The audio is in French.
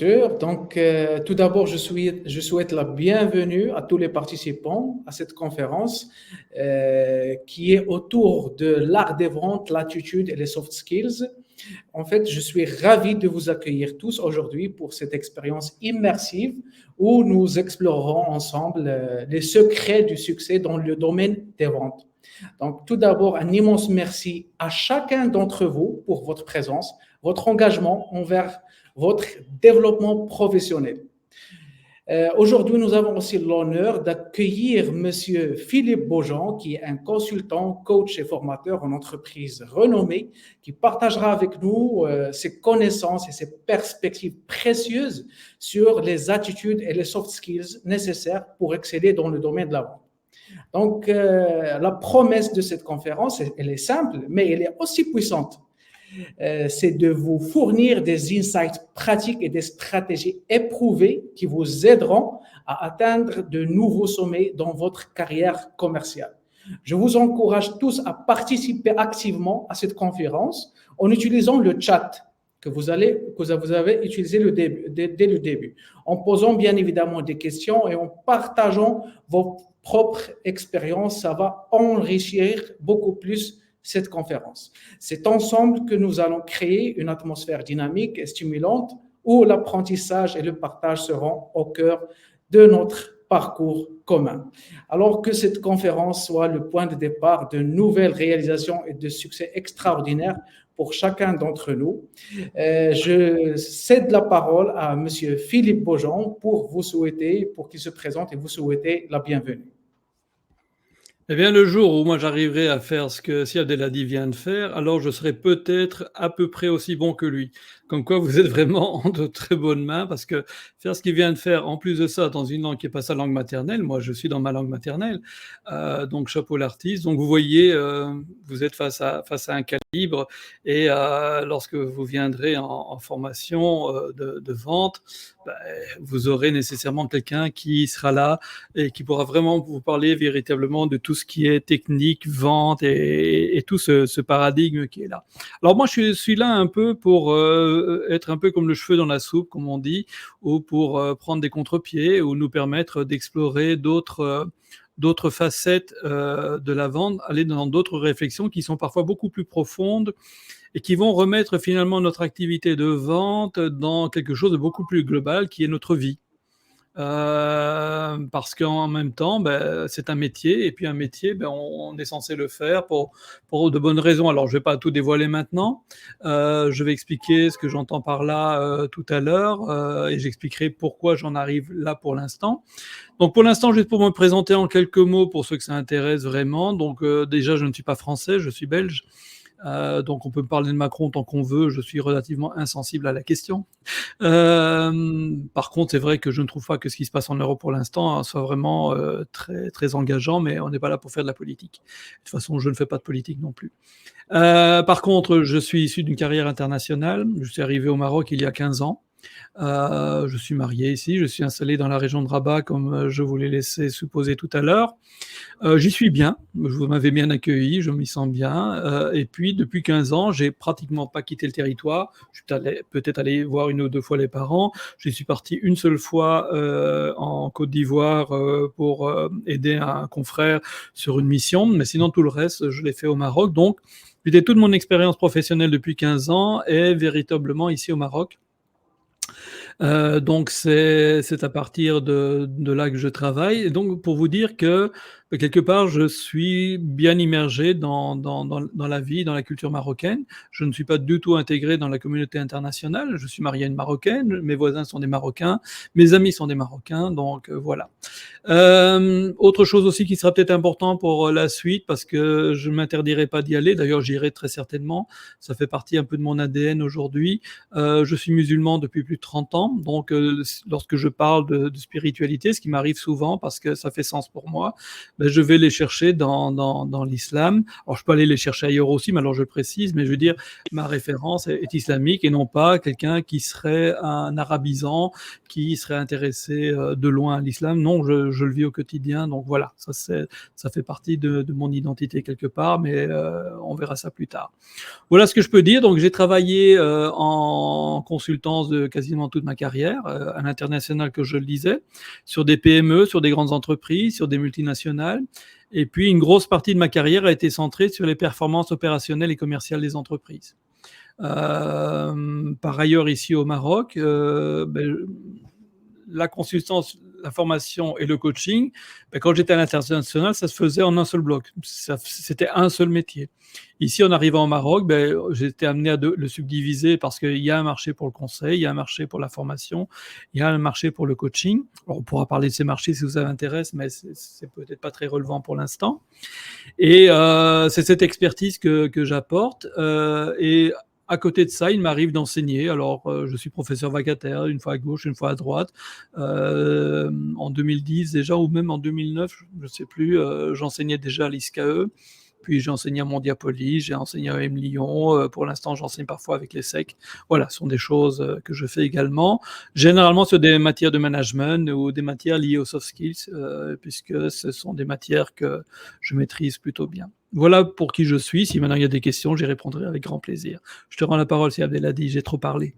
Donc, tout d'abord, je souhaite la bienvenue à tous les participants à cette conférence qui est autour de l'art des ventes, l'attitude et les soft skills. En fait, je suis ravi de vous accueillir tous aujourd'hui pour cette expérience immersive où nous explorerons ensemble les secrets du succès dans le domaine des ventes. Donc, tout d'abord, un immense merci à chacun d'entre vous pour votre présence, votre engagement envers votre développement professionnel. Aujourd'hui, nous avons aussi l'honneur d'accueillir Monsieur Philippe Beaujean, qui est un consultant, coach et formateur en entreprise renommée, qui partagera avec nous ses connaissances et ses perspectives précieuses sur les attitudes et les soft skills nécessaires pour exceller dans le domaine de la vente. Donc, la promesse de cette conférence, elle est simple, mais elle est aussi puissante. C'est de vous fournir des insights pratiques et des stratégies éprouvées qui vous aideront à atteindre de nouveaux sommets dans votre carrière commerciale. Je vous encourage tous à participer activement à cette conférence en utilisant le chat que vous avez utilisé dès le début, en posant bien évidemment des questions et en partageant vos propres expériences. Ça va enrichir beaucoup plus cette conférence. C'est ensemble que nous allons créer une atmosphère dynamique et stimulante où l'apprentissage et le partage seront au cœur de notre parcours commun. Alors que cette conférence soit le point de départ de nouvelles réalisations et de succès extraordinaires pour chacun d'entre nous, je cède la parole à Monsieur Philippe Beaujean pour qu'il se présente et vous souhaiter la bienvenue. Eh bien, le jour où moi j'arriverai à faire ce que Siad Elhadi vient de faire, alors je serai peut-être à peu près aussi bon que lui. Comme quoi, vous êtes vraiment en de très bonnes mains, parce que faire ce qu'il vient de faire, en plus de ça, dans une langue qui n'est pas sa langue maternelle, moi je suis dans ma langue maternelle, donc chapeau l'artiste. Donc vous voyez, vous êtes face à un calibre, et lorsque vous viendrez en formation de vente, vous aurez nécessairement quelqu'un qui sera là et qui pourra vraiment vous parler véritablement de tout ce qui est technique, vente et tout ce paradigme qui est là. Alors moi, je suis là un peu pour être un peu comme le cheveu dans la soupe, comme on dit, ou pour prendre des contre-pieds, ou nous permettre d'explorer d'autres facettes de la vente, aller dans d'autres réflexions qui sont parfois beaucoup plus profondes et qui vont remettre finalement notre activité de vente dans quelque chose de beaucoup plus global qui est notre vie. Parce qu'en même temps, c'est un métier, et puis un métier, on est censé le faire pour de bonnes raisons. Alors, je vais pas tout dévoiler maintenant. Je vais expliquer ce que j'entends par là tout à l'heure, et j'expliquerai pourquoi j'en arrive là pour l'instant. Donc, pour l'instant, juste pour me présenter en quelques mots pour ceux que ça intéresse vraiment. Donc, déjà, je ne suis pas français, je suis belge. Donc on peut me parler de Macron tant qu'on veut, je suis relativement insensible à la question. Par contre, c'est vrai que je ne trouve pas que ce qui se passe en Europe pour l'instant soit vraiment très, très engageant, mais on n'est pas là pour faire de la politique. De toute façon, je ne fais pas de politique non plus. Par contre, je suis issu d'une carrière internationale. Je suis arrivé au Maroc il y a 15 ans. Je suis marié ici, je suis installé dans la région de Rabat, comme je vous l'ai laissé supposer tout à l'heure. J'y suis bien, vous m'avez bien accueilli, je m'y sens bien. Et puis, depuis 15 ans, j'ai pratiquement pas quitté le territoire. Je suis peut-être allé voir 1 ou 2 fois les parents. Je suis parti une seule fois en Côte d'Ivoire pour aider un confrère sur une mission. Mais sinon, tout le reste, je l'ai fait au Maroc. Donc, toute mon expérience professionnelle depuis 15 ans est véritablement ici au Maroc. Donc c'est à partir de là que je travaille, et donc pour vous dire que quelque part je suis bien immergé dans la vie, dans la culture marocaine. Je ne suis pas du tout intégré dans la communauté internationale. Je suis marié à une Marocaine, mes voisins sont des Marocains, mes amis sont des Marocains, donc voilà. Autre chose aussi qui sera peut-être important pour la suite, parce que je m'interdirai pas d'y aller, d'ailleurs j'irai très certainement, ça fait partie un peu de mon ADN aujourd'hui. Je suis musulman depuis plus de 30 ans, donc lorsque je parle de spiritualité, ce qui m'arrive souvent parce que ça fait sens pour moi, je vais les chercher dans l'islam. Alors je peux aller les chercher ailleurs aussi, mais alors je le précise, mais je veux dire, ma référence est islamique et non pas quelqu'un qui serait un arabisant, qui serait intéressé de loin à l'islam. Non, je le vis au quotidien, donc voilà, ça fait partie de mon identité quelque part, mais on verra ça plus tard. Voilà ce que je peux dire. Donc j'ai travaillé en consultance de quasiment toute ma carrière, à l'international que je lisais, sur des PME, sur des grandes entreprises, sur des multinationales. Et puis, une grosse partie de ma carrière a été centrée sur les performances opérationnelles et commerciales des entreprises. Par ailleurs, ici au Maroc, la consultance, la formation et le coaching, quand j'étais à l'international, ça se faisait en un seul bloc. C'était un seul métier. Ici, en arrivant au Maroc, j'étais amené à le subdiviser parce qu'il y a un marché pour le conseil, il y a un marché pour la formation, il y a un marché pour le coaching. Alors, on pourra parler de ces marchés si ça vous intéresse, mais c'est peut-être pas très relevant pour l'instant. Et c'est cette expertise que j'apporte. Et à côté de ça, il m'arrive d'enseigner. Alors, je suis professeur vacataire, une fois à gauche, une fois à droite. En 2010 déjà, ou même en 2009, je ne sais plus, j'enseignais déjà à l'ISCAE. Puis j'ai enseigné à Mondiapolis, j'ai enseigné à M Lyon. Pour l'instant, j'enseigne parfois avec les SEC. Voilà, ce sont des choses que je fais également. Généralement sur des matières de management ou des matières liées aux soft skills, puisque ce sont des matières que je maîtrise plutôt bien. Voilà pour qui je suis. Si maintenant il y a des questions, j'y répondrai avec grand plaisir. Je te rends la parole si Abdelhadi, j'ai trop parlé.